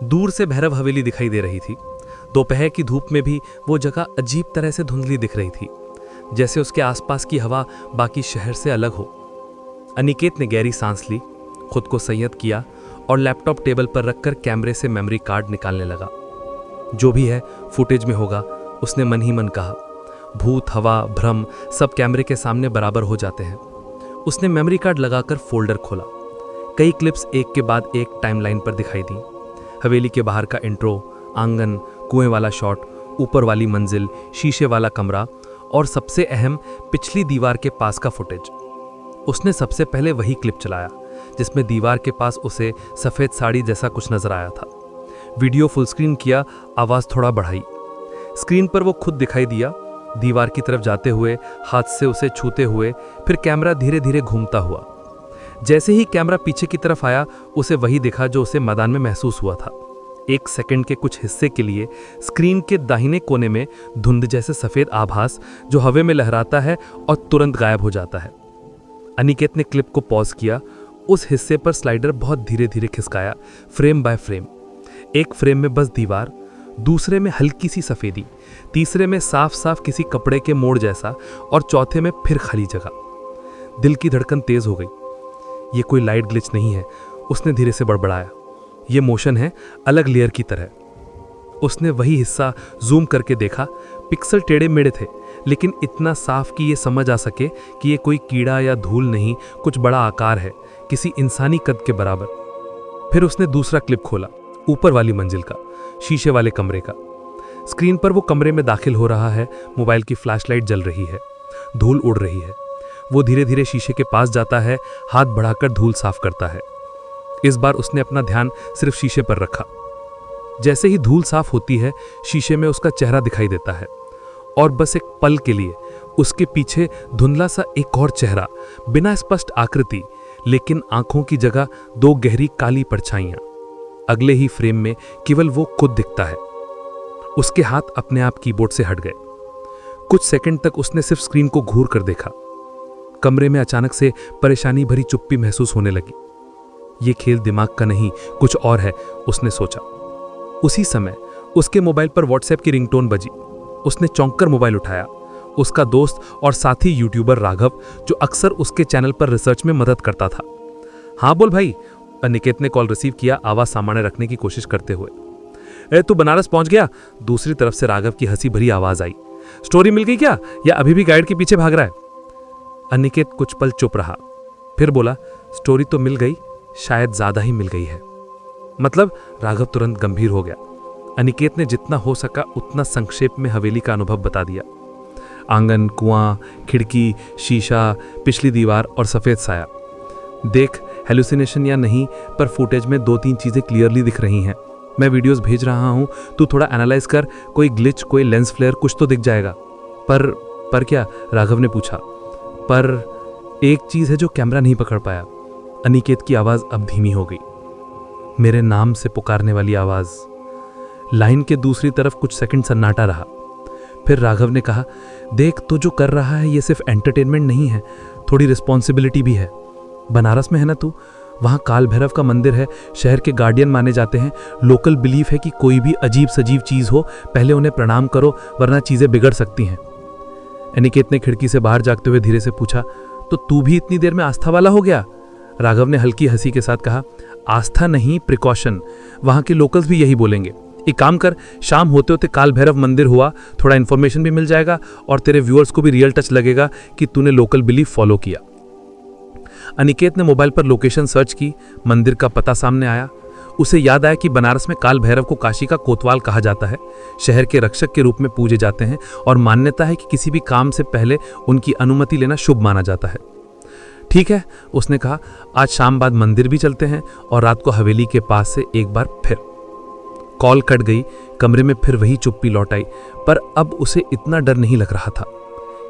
दूर से भैरव हवेली दिखाई दे रही थी। दोपहर की धूप में भी वो जगह अजीब तरह से धुंधली दिख रही थी, जैसे उसके आसपास की हवा बाकी शहर से अलग हो। अनिकेत ने गहरी सांस ली, खुद को संयत किया और लैपटॉप टेबल पर रखकर कैमरे से मेमोरी कार्ड निकालने लगा। जो भी है फुटेज में होगा, उसने मन ही मन कहा। भूत, हवा, भ्रम सब कैमरे के सामने बराबर हो जाते हैं। उसने मेमोरी कार्ड लगाकर फोल्डर खोला। कई क्लिप्स एक के बाद एक टाइमलाइन पर दिखाई दी। हवेली के बाहर का इंट्रो, आंगन, कुएं वाला शॉट, ऊपर वाली मंजिल, शीशे वाला कमरा और सबसे अहम पिछली दीवार के पास का फुटेज। उसने सबसे पहले वही क्लिप चलाया जिसमें दीवार के पास उसे सफ़ेद साड़ी जैसा कुछ नजर आया था। वीडियो फुल स्क्रीन किया, आवाज़ थोड़ा बढ़ाई। स्क्रीन पर वो खुद दिखाई दिया, दीवार की तरफ जाते हुए, हाथ से उसे छूते हुए, फिर कैमरा धीरे धीरे घूमता हुआ। जैसे ही कैमरा पीछे की तरफ आया, उसे वही दिखा जो उसे मैदान में महसूस हुआ था। एक सेकंड के कुछ हिस्से के लिए स्क्रीन के दाहिने कोने में धुंध जैसे सफ़ेद आभास जो हवा में लहराता है और तुरंत गायब हो जाता है। अनिकेत ने क्लिप को पॉज किया, उस हिस्से पर स्लाइडर बहुत धीरे धीरे खिसकाया, फ्रेम बाय फ्रेम। एक फ्रेम में बस दीवार, दूसरे में हल्की सी सफ़ेदी, तीसरे में साफ साफ किसी कपड़े के मोड़ जैसा और चौथे में फिर खाली जगह। दिल की धड़कन तेज हो गई। ये कोई लाइट ग्लिच नहीं है, उसने धीरे से बड़बड़ाया। ये मोशन है, अलग लेयर की तरह। उसने वही हिस्सा जूम करके देखा। पिक्सल टेढ़े मेढ़े थे, लेकिन इतना साफ कि ये समझ आ सके कि ये कोई कीड़ा या धूल नहीं, कुछ बड़ा आकार है, किसी इंसानी कद के बराबर। फिर उसने दूसरा क्लिप खोला, ऊपर वाली मंजिल का, शीशे वाले कमरे का। स्क्रीन पर वो कमरे में दाखिल हो रहा है, मोबाइल की फ्लैशलाइट जल रही है, धूल उड़ रही है। वो धीरे धीरे शीशे के पास जाता है, हाथ बढ़ाकर धूल साफ करता है। इस बार उसने अपना ध्यान सिर्फ शीशे पर रखा। जैसे ही धूल साफ होती है, शीशे में उसका चेहरा दिखाई देता है और बस एक पल के लिए उसके पीछे धुंधला सा एक और चेहरा, बिना स्पष्ट आकृति, लेकिन आंखों की जगह दो गहरी काली परछाइयां। अगले ही फ्रेम में केवल वो खुद दिखता है। उसके हाथ अपने आप कीबोर्ड से हट गए। कुछ सेकंड तक उसने सिर्फ स्क्रीन को घूर कर देखा। कमरे में अचानक से परेशानी भरी चुप्पी महसूस होने लगी। ये खेल दिमाग का नहीं, कुछ और है, उसने सोचा। उसी समय उसके मोबाइल पर व्हाट्सएप की रिंगटोन बजी। उसने चौंक कर मोबाइल उठाया। उसका दोस्त और साथी यूट्यूबर राघव, जो अक्सर उसके चैनल पर रिसर्च में मदद करता था। हाँ बोल भाई, अनिकेत ने कॉल रिसीव किया, आवाज सामान्य रखने की कोशिश करते हुए। तू बनारस पहुंच गया? दूसरी तरफ से राघव की हंसी भरी आवाज आई। स्टोरी मिल गई क्या, या अभी भी गाइड के पीछे भाग रहा है? अनिकेत कुछ पल चुप रहा, फिर बोला, स्टोरी तो मिल गई, शायद ज्यादा ही मिल गई है। मतलब? राघव तुरंत गंभीर हो गया। अनिकेत ने जितना हो सका उतना संक्षेप में हवेली का अनुभव बता दिया। आंगन, कुआं, खिड़की, शीशा, पिछली दीवार और सफेद साया। देख, हेलुसिनेशन या नहीं, पर फुटेज में 2-3 चीजें क्लियरली दिख रही हैं। मैं वीडियोस भेज रहा हूं, तू थोड़ा एनालाइज कर, कोई ग्लिच, कोई लेंस फ्लेयर, कुछ तो दिख जाएगा। पर क्या? राघव ने पूछा। पर एक चीज है जो कैमरा नहीं पकड़ पाया। अनिकेत की आवाज अब धीमी हो गई, मेरे नाम से पुकारने वाली आवाज। लाइन के दूसरी तरफ कुछ सेकंड सन्नाटा रहा। फिर राघव ने कहा, देख, तो जो कर रहा है ये सिर्फ एंटरटेनमेंट नहीं है, थोड़ी रिस्पॉन्सिबिलिटी भी है। बनारस में है ना तू, वहाँ काल भैरव का मंदिर है, शहर के गार्डियन माने जाते हैं। लोकल बिलीफ है कि कोई भी अजीब सजीव चीज़ हो, पहले उन्हें प्रणाम करो, वरना चीज़ें बिगड़ सकती हैं। अनिकेत ने खिड़की से बाहर जागते हुए धीरे से पूछा, तो तू भी इतनी देर में आस्था वाला हो गया? राघव ने हल्की हंसी के साथ कहा, आस्था नहीं, प्रिकॉशन। वहां के लोकल्स भी यही बोलेंगे। एक काम कर, शाम होते होते काल भैरव मंदिर हुआ, थोड़ा इन्फॉर्मेशन भी मिल जाएगा और तेरे व्यूअर्स को भी रियल टच लगेगा कि तूने लोकल बिलीफ फॉलो किया। अनिकेत ने मोबाइल पर लोकेशन सर्च की, मंदिर का पता सामने आया। उसे याद आया कि बनारस में काल भैरव को काशी का कोतवाल कहा जाता है, शहर के रक्षक के रूप में पूजे जाते हैं और मान्यता है कि किसी भी काम से पहले उनकी अनुमति लेना शुभ माना जाता है। ठीक है, उसने कहा, आज शाम बाद मंदिर भी चलते हैं और रात को हवेली के पास से एक बार फिर। कॉल कट गई, कमरे में फिर वही चुप्पी लौट आई, पर अब उसे इतना डर नहीं लग रहा था।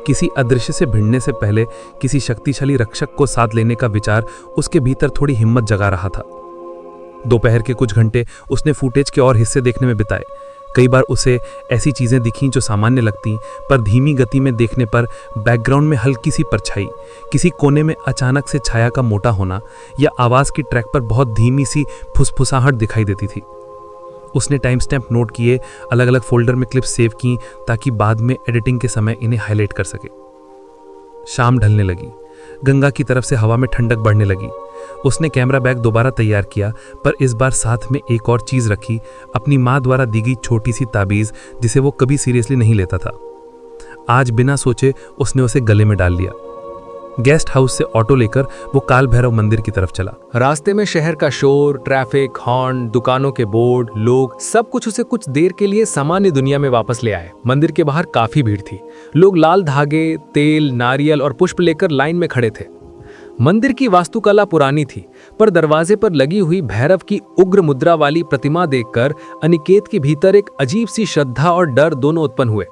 किसी अदृश्य से भिड़ने से पहले किसी शक्तिशाली रक्षक को साथ लेने का विचार उसके भीतर थोड़ी हिम्मत जगा रहा था। दोपहर के कुछ घंटे उसने फुटेज के और हिस्से देखने में बिताए। कई बार उसे ऐसी चीजें दिखीं जो सामान्य लगती, पर धीमी गति में देखने पर बैकग्राउंड में हल्की सी परछाई, किसी कोने में अचानक से छाया का मोटा होना या आवाज की ट्रैक पर बहुत धीमी सी फुसफुसाहट दिखाई देती थी। उसने टाइम स्टैम्प नोट किए, अलग अलग फोल्डर में क्लिप्स सेव की ताकि बाद में एडिटिंग के समय इन्हें हाईलाइट कर सके। शाम ढलने लगी, गंगा की तरफ से हवा में ठंडक बढ़ने लगी। उसने कैमरा बैग दोबारा तैयार किया, पर इस बार साथ में एक और चीज रखी, अपनी माँ द्वारा दी गई छोटी सी ताबीज जिसे वो कभी सीरियसली नहीं लेता था। आज बिना सोचे उसने उसे गले में डाल लिया। गेस्ट हाउस से ऑटो लेकर वो काल भैरव मंदिर की तरफ चला। रास्ते में शहर का शोर, ट्रैफिक, हॉर्न, दुकानों के बोर्ड, लोग, सब कुछ उसे कुछ देर के लिए सामान्य दुनिया में वापस ले आए। मंदिर के बाहर काफी भीड़ थी। लोग लाल धागे, तेल, नारियल और पुष्प लेकर लाइन में खड़े थे। मंदिर की वास्तुकला पुरानी थी, पर दरवाजे पर लगी हुई भैरव की उग्र मुद्रा वाली प्रतिमा देखकर अनिकेत के भीतर एक अजीब सी श्रद्धा और डर दोनों उत्पन्न हुए।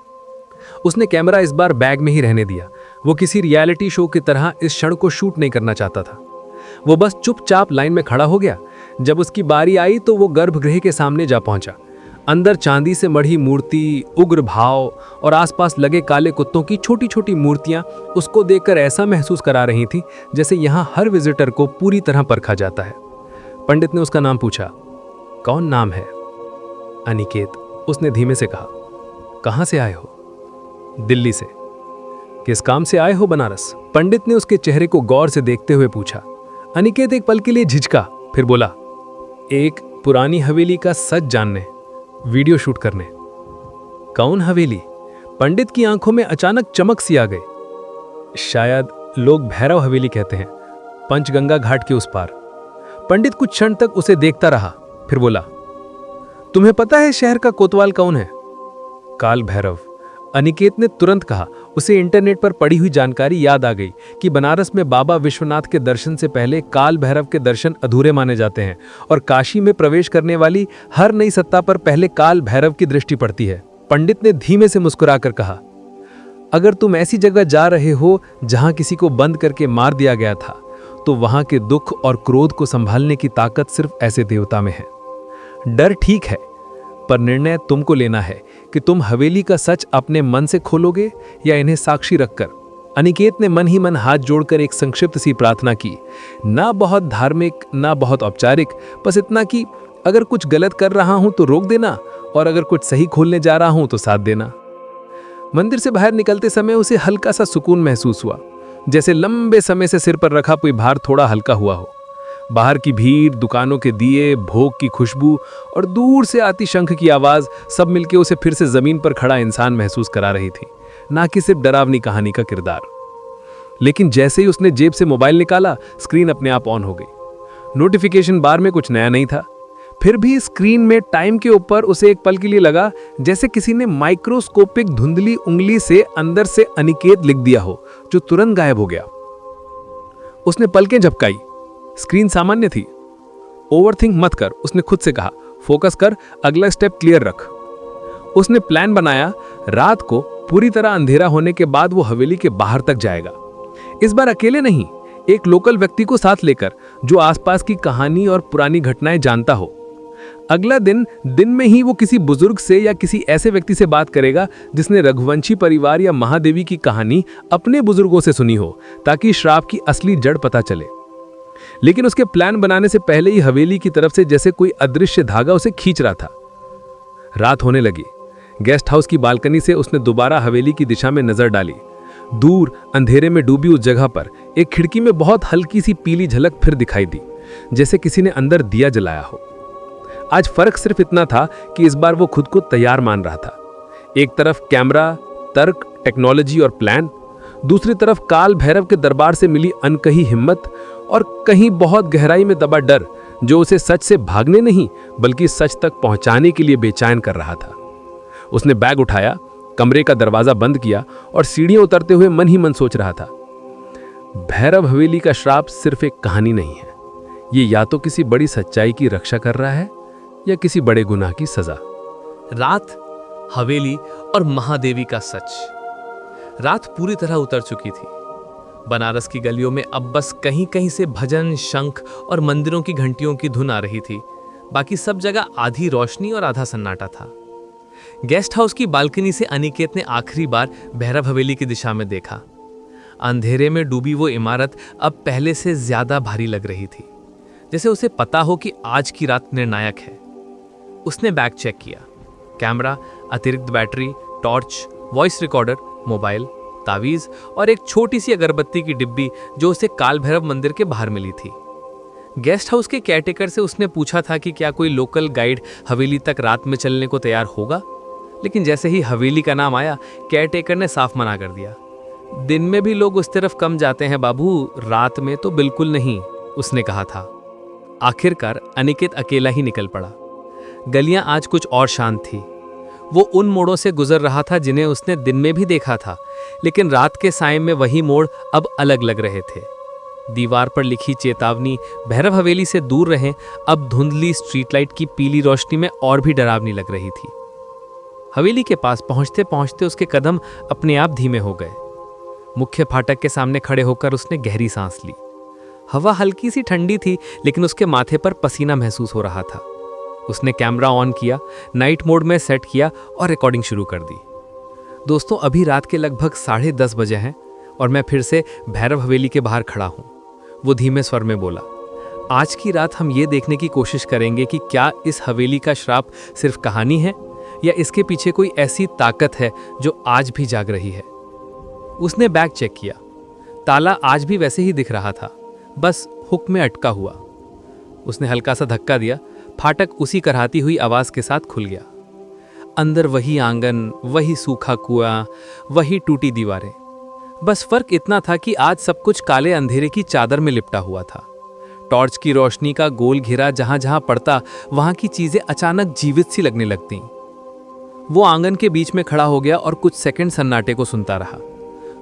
उसने कैमरा इस बार बैग में ही रहने दिया। वो किसी रियलिटी शो की तरह इस क्षण को शूट नहीं करना चाहता था। वो बस चुपचाप लाइन में खड़ा हो गया। जब उसकी बारी आई तो वो गर्भगृह के सामने जा पहुंचा। अंदर चांदी से मढ़ी मूर्ति, उग्र भाव और आसपास लगे काले कुत्तों की छोटी छोटी मूर्तियां उसको देखकर ऐसा महसूस करा रही थी जैसे यहाँ हर विजिटर को पूरी तरह परखा जाता है। पंडित ने उसका नाम पूछा। कौन नाम है? अनिकेत, उसने धीमे से कहा। कहाँ से आए हो? दिल्ली से। किस काम से आए हो बनारस? पंडित ने उसके चेहरे को गौर से देखते हुए पूछा। अनिकेत एक पल के लिए झिझका, फिर बोला, एक पुरानी हवेली का सच जानने, वीडियो शूट करने। कौन हवेली? पंडित की आंखों में अचानक चमक सी आ गई। शायद लोग भैरव हवेली कहते हैं, पंचगंगा घाट के उस पार। पंडित कुछ क्षण तक उसे देखता रहा, फिर बोला, तुम्हें पता है शहर का कोतवाल कौन है? काल भैरव। अनिकेत ने तुरंत कहा। उसे इंटरनेट पर पड़ी हुई जानकारी याद आ गई कि बनारस में बाबा विश्वनाथ के दर्शन से पहले काल भैरव के दर्शन अधूरे माने जाते हैं और काशी में प्रवेश करने वाली हर नई सत्ता पर पहले काल भैरव की दृष्टि पड़ती है। पंडित ने धीमे से मुस्कुराकर कहा, अगर तुम ऐसी जगह जा रहे हो जहां किसी को बंद करके मार दिया गया था, तो वहां के दुख और क्रोध को संभालने की ताकत सिर्फ ऐसे देवता में है। डर ठीक है, पर निर्णय तुमको लेना है कि तुम हवेली का सच अपने मन से खोलोगे या इन्हें साक्षी रखकर। अनिकेत ने मन ही मन हाथ जोड़कर एक संक्षिप्त सी प्रार्थना की, ना बहुत धार्मिक, ना बहुत औपचारिक, बस इतना कि अगर कुछ गलत कर रहा हूं तो रोक देना और अगर कुछ सही खोलने जा रहा हूं तो साथ देना। मंदिर से बाहर निकलते समय उसे हल्का सा सुकून महसूस हुआ, जैसे लंबे समय से सिर पर रखा कोई भार थोड़ा हल्का हुआ हो। बाहर की भीड़, दुकानों के दिए, भोग की खुशबू और दूर से आती शंख की आवाज सब मिलके उसे फिर से जमीन पर खड़ा इंसान महसूस करा रही थी, ना कि सिर्फ डरावनी कहानी का किरदार। लेकिन जैसे ही उसने जेब से मोबाइल निकाला, स्क्रीन अपने आप ऑन हो गई। नोटिफिकेशन बार में कुछ नया नहीं था, फिर भी स्क्रीन में टाइम के ऊपर उसे एक पल के लिए लगा जैसे किसी ने माइक्रोस्कोपिक धुंधली उंगली से अंदर से अनिकेत लिख दिया हो, जो तुरंत गायब हो गया। उसने पलकें झपकाई। स्क्रीन सामान्य थी। ओवरथिंक मत कर, उसने खुद से कहा, फोकस कर, अगला स्टेप क्लियर रख। उसने प्लान बनाया, रात को पूरी तरह अंधेरा होने के बाद वो हवेली के बाहर तक जाएगा। इस बार अकेले नहीं, एक लोकल व्यक्ति को साथ लेकर जो आसपास की कहानी और पुरानी घटनाएं जानता हो। अगला दिन में ही वो किसी बुजुर्ग से या किसी ऐसे व्यक्ति से बात करेगा जिसने रघुवंशी परिवार या महादेवी की कहानी अपने बुजुर्गों से सुनी हो, ताकि श्राप की असली जड़ पता चले। लेकिन उसके प्लान बनाने से पहले ही हवेली की तरफ से जैसे कोई अदृश्य धागा उसे खींच रहा था। रात होने लगी। गेस्ट हाउस की बालकनी से उसने दोबारा हवेली की दिशा में नजर डाली। दूर अंधेरे में डूबी उस जगह पर एक खिड़की में बहुत हल्की सी पीली झलक फिर दिखाई दी, जैसे किसी ने अंदर दिया जलाया हो। आज फर्क सिर्फ इतना था कि इस बार वो खुद को तैयार मान रहा था। एक तरफ कैमरा, तर्क, टेक्नोलॉजी और प्लान, दूसरी तरफ काल भैरव के दरबार से मिली अनकही हिम्मत और कहीं बहुत गहराई में दबा डर, जो उसे सच से भागने नहीं बल्कि सच तक पहुंचाने के लिए बेचैन कर रहा था। उसने बैग उठाया, कमरे का दरवाजा बंद किया और सीढ़ियां उतरते हुए मन ही मन सोच रहा था, भैरव हवेली का श्राप सिर्फ एक कहानी नहीं है। ये या तो किसी बड़ी सच्चाई की रक्षा कर रहा है या किसी बड़े गुनाह की सजा। रात, हवेली और महादेवी का सच। रात पूरी तरह उतर चुकी थी। बनारस की गलियों में अब बस कहीं कहीं से भजन, शंख और मंदिरों की घंटियों की धुन आ रही थी। बाकी सब जगह आधी रोशनी और आधा सन्नाटा था। गेस्ट हाउस की बालकनी से अनिकेत ने आखिरी बार भैरव हवेली की दिशा में देखा। अंधेरे में डूबी वो इमारत अब पहले से ज्यादा भारी लग रही थी, जैसे उसे पता हो कि आज की रात निर्णायक है। उसने बैग चेक किया। कैमरा, अतिरिक्त battery, torch, voice recorder, mobile, तावीज और एक छोटी सी अगरबत्ती की डिब्बी जो उसे काल भैरव मंदिर के बाहर मिली थी। गेस्ट हाउस के केयरटेकर से उसने पूछा था कि क्या कोई लोकल गाइड हवेली तक रात में चलने को तैयार होगा, लेकिन जैसे ही हवेली का नाम आया, केयरटेकर ने साफ मना कर दिया। दिन में भी लोग उस तरफ कम जाते हैं बाबू, रात में तो बिल्कुल नहीं, उसने कहा था। आखिरकार अनिकेत अकेला ही निकल पड़ा। गलियां आज कुछ और शांत थी। वो उन मोड़ों से गुजर रहा था जिन्हें उसने दिन में भी देखा था, लेकिन रात के साय में वही मोड़ अब अलग लग रहे थे। दीवार पर लिखी चेतावनी, भैरव हवेली से दूर रहें, अब धुंधली स्ट्रीट लाइट की पीली रोशनी में और भी डरावनी लग रही थी। हवेली के पास पहुंचते पहुंचते उसके कदम अपने आप धीमे हो गए। मुख्य फाटक के सामने खड़े होकर उसने गहरी सांस ली। हवा हल्की सी ठंडी थी, लेकिन उसके माथे पर पसीना महसूस हो रहा था। उसने कैमरा ऑन किया, नाइट मोड में सेट किया और रिकॉर्डिंग शुरू कर दी। दोस्तों, अभी रात के लगभग 10:30 बजे हैं और मैं फिर से भैरव हवेली के बाहर खड़ा हूँ। वो धीमे स्वर में बोला, आज की रात हम ये देखने की कोशिश करेंगे कि क्या इस हवेली का श्राप सिर्फ कहानी है या इसके पीछे कोई ऐसी ताकत है जो आज भी जाग रही है। उसने बैग चेक किया। ताला आज भी वैसे ही दिख रहा था, बस हुक में अटका हुआ। उसने हल्का सा धक्का दिया। फाटक उसी कराहती हुई आवाज के साथ खुल गया। अंदर वही आंगन, वही सूखा कुआं, वही टूटी दीवारें। बस फर्क इतना था कि आज सब कुछ काले अंधेरे की चादर में लिपटा हुआ था। टॉर्च की रोशनी का गोल घेरा जहां जहां पड़ता, वहां की चीजें अचानक जीवित सी लगने लगती। वो आंगन के बीच में खड़ा हो गया और कुछ सेकंड सन्नाटे को सुनता रहा।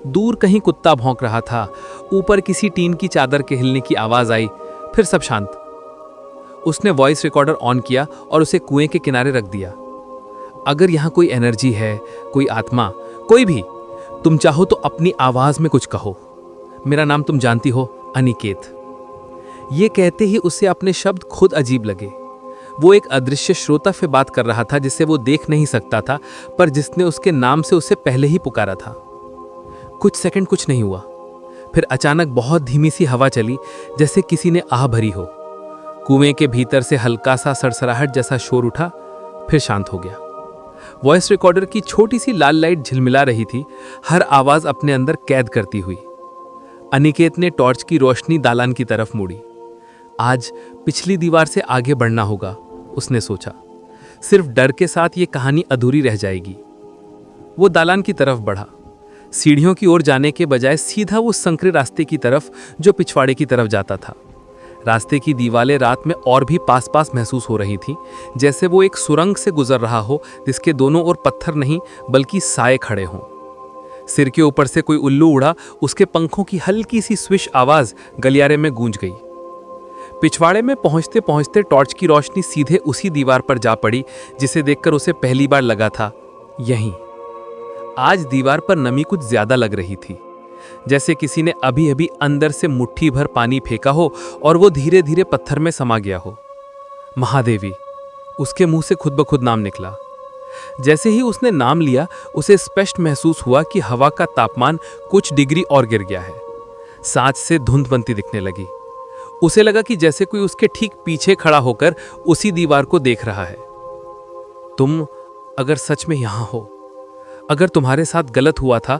दूर कहीं कुत्ता भौंक रहा था, ऊपर किसी टीन की चादर के हिलने की आवाज आई, फिर सब शांत। उसने वॉइस रिकॉर्डर ऑन किया और उसे कुएं के किनारे रख दिया। अगर यहां कोई एनर्जी है, कोई आत्मा, कोई भी, तुम चाहो तो अपनी आवाज में कुछ कहो। मेरा नाम तुम जानती हो, अनिकेत। ये कहते ही उसे अपने शब्द खुद अजीब लगे। वो एक अदृश्य श्रोता से बात कर रहा था जिसे वो देख नहीं सकता था, पर जिसने उसके नाम से उसे पहले ही पुकारा था। कुछ सेकंड कुछ नहीं हुआ। फिर अचानक बहुत धीमी सी हवा चली, जैसे किसी ने आह भरी हो। कुएं के भीतर से हल्का सा सरसराहट जैसा शोर उठा, फिर शांत हो गया। वॉइस रिकॉर्डर की छोटी सी लाल लाइट झिलमिला रही थी, हर आवाज अपने अंदर कैद करती हुई। अनिकेत ने टॉर्च की रोशनी दालान की तरफ मोड़ी। आज पिछली दीवार से आगे बढ़ना होगा, उसने सोचा। सिर्फ डर के साथ ये कहानी अधूरी रह जाएगी। वो दालान की तरफ बढ़ा, सीढ़ियों की ओर जाने के बजाय सीधा उस संकरे रास्ते की तरफ जो पिछवाड़े की तरफ जाता था। रास्ते की दीवारें रात में और भी पास पास महसूस हो रही थीं, जैसे वो एक सुरंग से गुजर रहा हो जिसके दोनों ओर पत्थर नहीं बल्कि साए खड़े हों। सिर के ऊपर से कोई उल्लू उड़ा, उसके पंखों की हल्की सी स्विश आवाज गलियारे में गूंज गई। पिछवाड़े में पहुंचते पहुंचते टॉर्च की रोशनी सीधे उसी दीवार पर जा पड़ी जिसे देखकर उसे पहली बार लगा था, यहीं। आज दीवार पर नमी कुछ ज्यादा लग रही थी, जैसे किसी ने अभी अभी अंदर से मुट्ठी भर पानी फेंका हो और वो धीरे धीरे पत्थर में समा गया हो। महादेवी, उसके मुंह से खुद ब खुद नाम निकला। जैसे ही उसने नाम लिया, उसे स्पष्ट महसूस हुआ कि हवा का तापमान कुछ डिग्री और गिर गया है। सांस से धुंध बनती दिखने लगी। उसे लगा कि जैसे कोई उसके ठीक पीछे खड़ा होकर उसी दीवार को देख रहा है। तुम अगर सच में यहां हो, अगर तुम्हारे साथ गलत हुआ था,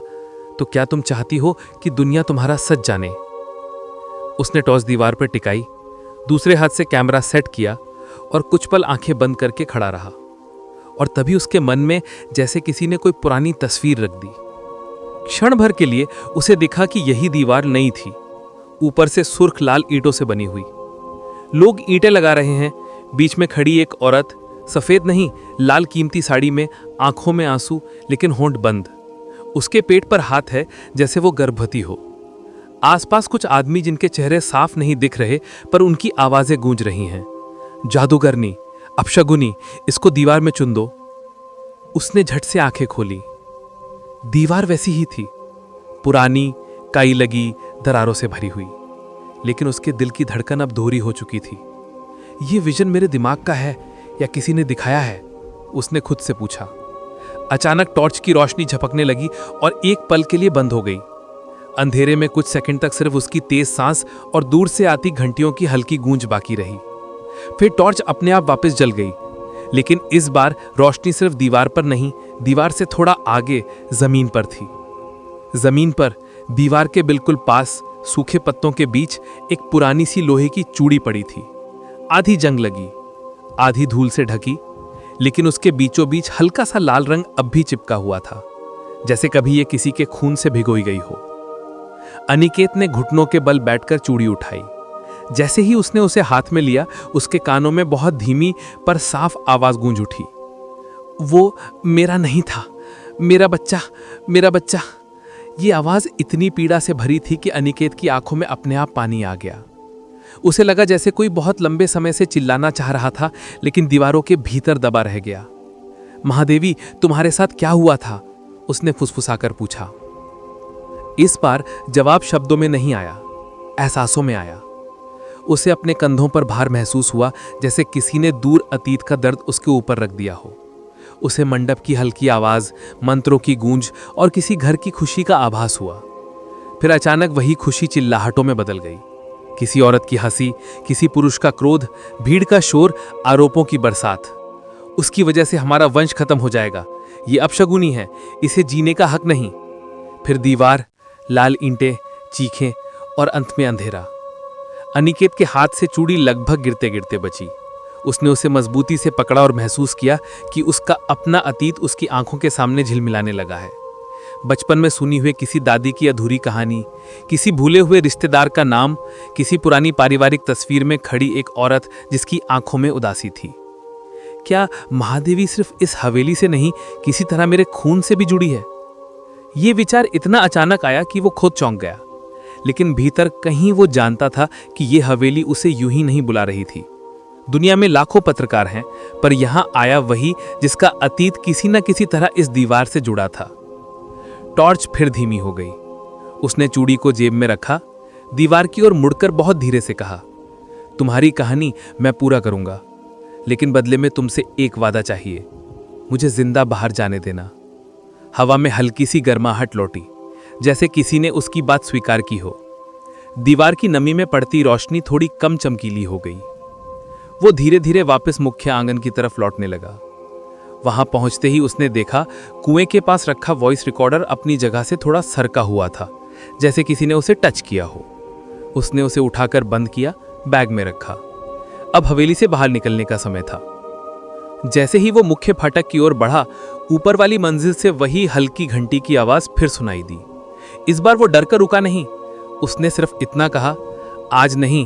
तो क्या तुम चाहती हो कि दुनिया तुम्हारा सच जाने? उसने टॉर्च दीवार पर टिकाई, दूसरे हाथ से कैमरा सेट किया और कुछ पल आंखें बंद करके खड़ा रहा। और तभी उसके मन में जैसे किसी ने कोई पुरानी तस्वीर रख दी। क्षण भर के लिए उसे दिखा कि यही दीवार नई थी, ऊपर से सुर्ख लाल ईंटों से बनी हुई। लोग ईंटें लगा रहे हैं, बीच में खड़ी एक औरत, सफेद नहीं लाल कीमती साड़ी में, आंखों में आंसू लेकिन होंठ बंद। उसके पेट पर हाथ है जैसे वो गर्भवती हो। आसपास कुछ आदमी जिनके चेहरे साफ नहीं दिख रहे पर उनकी आवाजें गूंज रही हैं। जादूगरनी, अपशगुनी, इसको दीवार में चुन दो। उसने झट से आंखें खोली। दीवार वैसी ही थी, पुरानी, काई लगी, दरारों से भरी हुई। लेकिन उसके दिल की धड़कन अब दोहरी हो चुकी थी। ये विजन मेरे दिमाग का है या किसी ने दिखाया है? उसने खुद से पूछा। अचानक टॉर्च की रोशनी झपकने लगी और एक पल के लिए बंद हो गई। अंधेरे में कुछ सेकंड तक सिर्फ उसकी तेज सांस और दूर से आती घंटियों की हल्की गूंज बाकी रही। फिर टॉर्च अपने आप वापस जल गई, लेकिन इस बार रोशनी सिर्फ दीवार पर नहीं, दीवार से थोड़ा आगे जमीन पर थी। जमीन पर दीवार के बिल्कुल पास सूखे पत्तों के बीच एक पुरानी सी लोहे की चूड़ी पड़ी थी। आधी जंग लगी, आधी धूल से ढकी, लेकिन उसके बीचों बीच हल्का सा लाल रंग अब भी चिपका हुआ था, जैसे कभी ये किसी के खून से भिगोई गई हो। अनिकेत ने घुटनों के बल बैठकर चूड़ी उठाई। जैसे ही उसने उसे हाथ में लिया, उसके कानों में बहुत धीमी पर साफ आवाज गूंज उठी। वो मेरा नहीं था, मेरा बच्चा, मेरा बच्चा। ये आवाज इतनी पीड़ा से भरी थी कि अनिकेत की आंखों में अपने आप पानी आ गया। उसे लगा जैसे कोई बहुत लंबे समय से चिल्लाना चाह रहा था, लेकिन दीवारों के भीतर दबा रह गया। महादेवी, तुम्हारे साथ क्या हुआ था? उसने फुसफुसाकर पूछा। इस बार जवाब शब्दों में नहीं आया, एहसासों में आया। उसे अपने कंधों पर भार महसूस हुआ, जैसे किसी ने दूर अतीत का दर्द उसके ऊपर रख दिया हो। उसे मंडप की हल्की आवाज, मंत्रों की गूंज और किसी घर की खुशी का आभास हुआ। फिर अचानक वही खुशी चिल्लाहटों में बदल गई। किसी औरत की हंसी, किसी पुरुष का क्रोध, भीड़ का शोर, आरोपों की बरसात। उसकी वजह से हमारा वंश खत्म हो जाएगा, ये अपशगुनी है, इसे जीने का हक नहीं। फिर दीवार, लाल ईंटें, चीखें और अंत में अंधेरा। अनिकेत के हाथ से चूड़ी लगभग गिरते गिरते बची। उसने उसे मजबूती से पकड़ा और महसूस किया कि उसका अपना अतीत उसकी आंखों के सामने झिलमिलाने लगा है। बचपन में सुनी हुई किसी दादी की अधूरी कहानी, किसी भूले हुए रिश्तेदार का नाम, किसी पुरानी पारिवारिक तस्वीर में खड़ी एक औरत जिसकी आंखों में उदासी थी। क्या महादेवी सिर्फ इस हवेली से नहीं, किसी तरह मेरे खून से भी जुड़ी है? ये विचार इतना अचानक आया कि वो खुद चौंक गया, लेकिन भीतर कहीं वो जानता था कि ये हवेली उसे यूं ही नहीं बुला रही थी। दुनिया में लाखों पत्रकार हैं, पर यहां आया वही जिसका अतीत किसी न किसी तरह इस दीवार से जुड़ा था। टॉर्च फिर धीमी हो गई। उसने चूड़ी को जेब में रखा, दीवार की ओर मुड़कर बहुत धीरे से कहा, तुम्हारी कहानी मैं पूरा करूंगा, लेकिन बदले में तुमसे एक वादा चाहिए, मुझे जिंदा बाहर जाने देना। हवा में हल्की सी गर्माहट लौटी, जैसे किसी ने उसकी बात स्वीकार की हो। दीवार की नमी में पड़ती रोशनी थोड़ी कम चमकीली हो गई। वो धीरे धीरे वापस मुख्य आंगन की तरफ लौटने लगा। वहां पहुंचते ही उसने देखा कुएं के पास रखा वॉइस रिकॉर्डर अपनी जगह से थोड़ा सरका हुआ था, जैसे किसी ने उसे टच किया हो। उसने उसे उठाकर बंद किया, बैग में रखा। अब हवेली से बाहर निकलने का समय था। जैसे ही वो मुख्य फाटक की ओर बढ़ा, ऊपर वाली मंजिल से वही हल्की घंटी की आवाज फिर सुनाई दी। इस बार वो डरकर रुका नहीं। उसने सिर्फ इतना कहा, आज नहीं,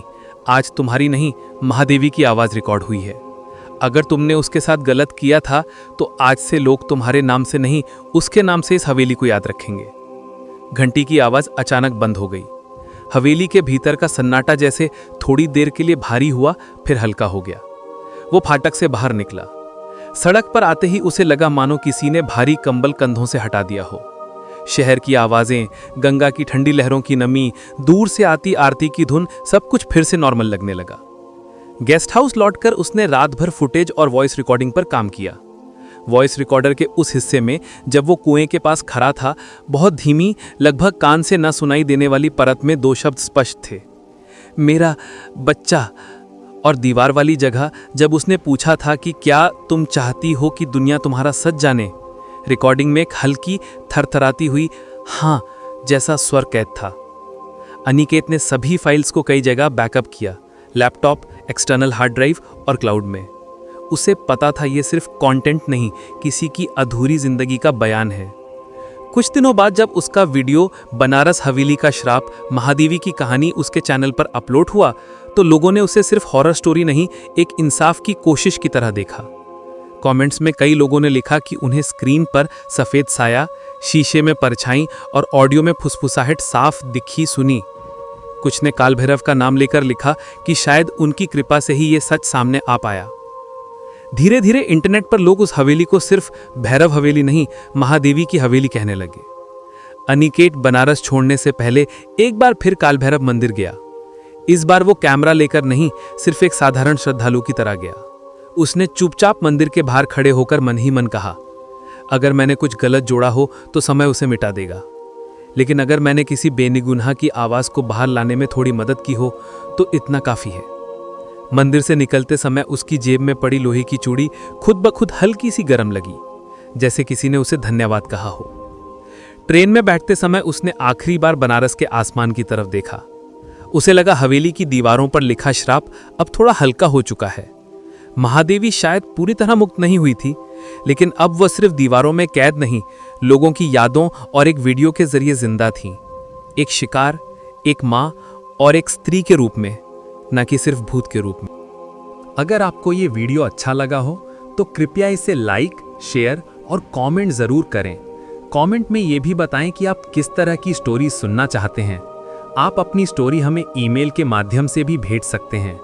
आज तुम्हारी नहीं, महादेवी की आवाज रिकॉर्ड हुई है। अगर तुमने उसके साथ गलत किया था तो आज से लोग तुम्हारे नाम से नहीं, उसके नाम से इस हवेली को याद रखेंगे। घंटी की आवाज अचानक बंद हो गई। हवेली के भीतर का सन्नाटा जैसे थोड़ी देर के लिए भारी हुआ, फिर हल्का हो गया। वो फाटक से बाहर निकला। सड़क पर आते ही उसे लगा मानो किसी ने भारी कंबल कंधों से हटा दिया हो। शहर की आवाजें, गंगा की ठंडी लहरों की नमी, दूर से आती आरती की धुन, सब कुछ फिर से नॉर्मल लगने लगा। गेस्ट हाउस लौटकर उसने रात भर फुटेज और वॉइस रिकॉर्डिंग पर काम किया। वॉइस रिकॉर्डर के उस हिस्से में जब वो कुएं के पास खड़ा था, बहुत धीमी, लगभग कान से न सुनाई देने वाली परत में 2 शब्द स्पष्ट थे, मेरा बच्चा। और दीवार वाली जगह जब उसने पूछा था कि क्या तुम चाहती हो कि दुनिया तुम्हारा सच जाने, रिकॉर्डिंग में एक हल्की थरथराती हुई हाँ जैसा स्वर कैद था। अनिकेत ने सभी फाइल्स को कई जगह बैकअप किया, लैपटॉप, एक्सटर्नल हार्ड ड्राइव और क्लाउड में। उसे पता था ये सिर्फ कंटेंट नहीं, किसी की अधूरी जिंदगी का बयान है। कुछ दिनों बाद जब उसका वीडियो बनारस हवेली का श्राप महादेवी की कहानी उसके चैनल पर अपलोड हुआ, तो लोगों ने उसे सिर्फ हॉरर स्टोरी नहीं, एक इंसाफ की कोशिश की तरह देखा। कमेंट्स में कई लोगों ने लिखा कि उन्हें स्क्रीन पर सफ़ेद साया, शीशे में परछाई और ऑडियो में फुसफुसाहट साफ दिखी सुनी। कुछ ने काल भैरव का नाम लेकर लिखा कि शायद उनकी कृपा से ही ये सच सामने आ पाया। धीरे धीरे इंटरनेट पर लोग उस हवेली को सिर्फ भैरव हवेली नहीं, महादेवी की हवेली कहने लगे। अनिकेत बनारस छोड़ने से पहले एक बार फिर काल भैरव मंदिर गया। इस बार वो कैमरा लेकर नहीं, सिर्फ एक साधारण श्रद्धालु की तरह गया। उसने चुपचाप मंदिर के बाहर खड़े होकर मन ही मन कहा, अगर मैंने कुछ गलत जोड़ा हो तो समय उसे मिटा देगा, लेकिन अगर मैंने किसी बेनिगुनाह की आवाज को बाहर लाने में थोड़ी मदद की हो तो इतना काफी है। मंदिर से निकलते समय उसकी जेब में पड़ी लोहे की चूड़ी खुद ब खुद हल्की सी गर्म लगी, जैसे किसी ने उसे धन्यवाद कहा हो। ट्रेन में बैठते समय उसने आखिरी बार बनारस के आसमान की तरफ देखा। उसे लगा हवेली की दीवारों पर लिखा श्राप अब थोड़ा हल्का हो चुका है। महादेवी शायद पूरी तरह मुक्त नहीं हुई थी, लेकिन अब वह सिर्फ दीवारों में कैद नहीं, लोगों की यादों और एक वीडियो के जरिए जिंदा थी। एक शिकार, एक माँ और एक स्त्री के रूप में, न कि सिर्फ भूत के रूप में। अगर आपको ये वीडियो अच्छा लगा हो तो कृपया इसे लाइक, शेयर और कमेंट जरूर करें। कमेंट में ये भी बताएं कि आप किस तरह की स्टोरी सुनना चाहते हैं। आप अपनी स्टोरी हमें ईमेल के माध्यम से भी भेज सकते हैं।